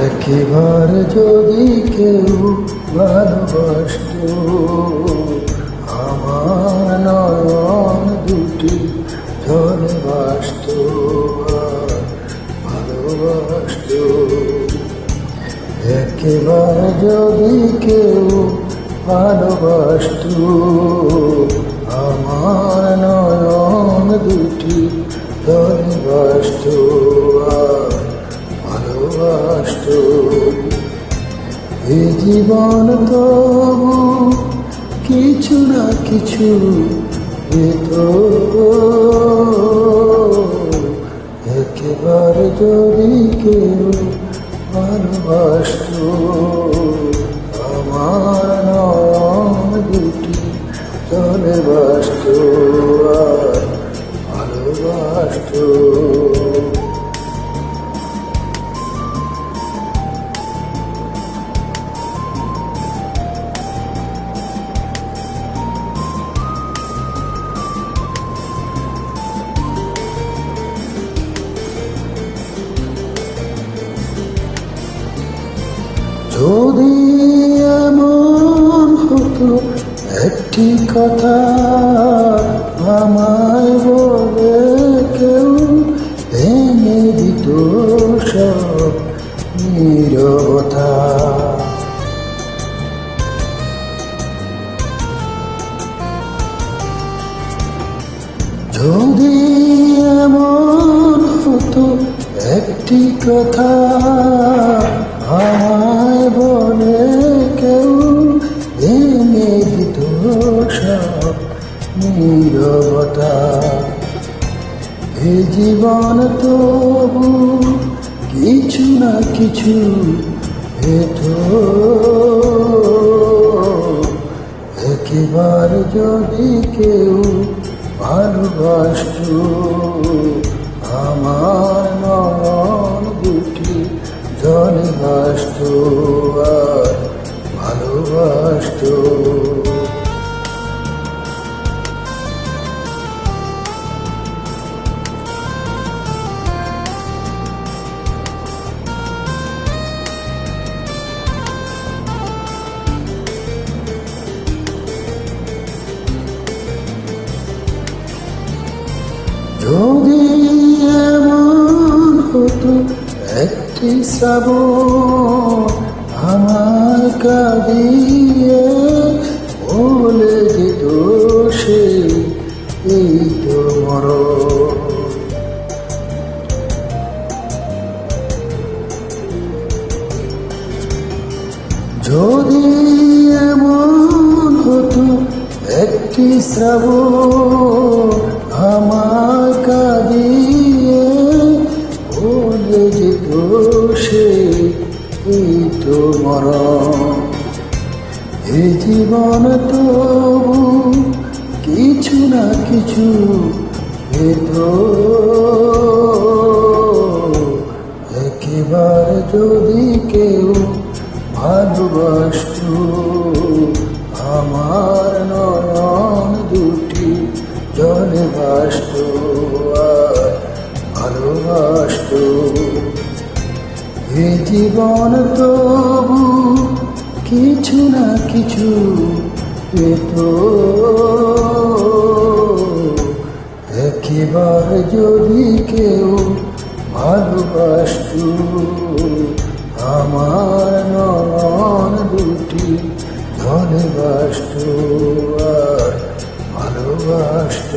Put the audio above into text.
একবার যদি কেউ ভালোবাসত, আমার নয়ন দুটি জলে ভাসত, ভালোবাসত। একবার যদি কেউ ভালোবাসত, আমার নয়ন দুটি জলে ভাসত, ভালোবাসত। এ জীবন তবু কিছু না কিছু পেত, একেবারে যদি কেউ ভালোবাসত, আমার নয়ন দুটি জলে ভাসত, ভালোবাসত। যদি এমন হতো একটি কথা আমায় বলে কেউ ভেঙে দিত সব নীরবতা, যদি এমন হতো একটি কথা আমায় বলে কেউ ভেঙে দিত সব নীরবতা, এ জীবন তবু কিছু না কিছু পেত, একেবারে যদি কেউ ভালোবাসত, আমার নয়ন দুটি জলে ভাসত, ভালোবাসত। যদি এমন হতো একটি শ্রাবণ আমার কাঁদিয়ে বলে দিত সে এই তো মরণ, যদি এমন হতো একটি শ্রাবণ আমার কাঁদিয়ে বলে যেত সে এই তো মরণ, এ জীবন তবু কিছু না কিছু পেত, একেবারে যদি কেউ ভালোবাসত, আমার নয়ন দুটি জলে ভাসত, ভালোবাসত। এ জীবন তবু কিছু না কিছু পেত, একেবারে যদি কেউ ভালোবাসত, আমার নয়ন দুটি জলে ভাসত, ভালোবাসত।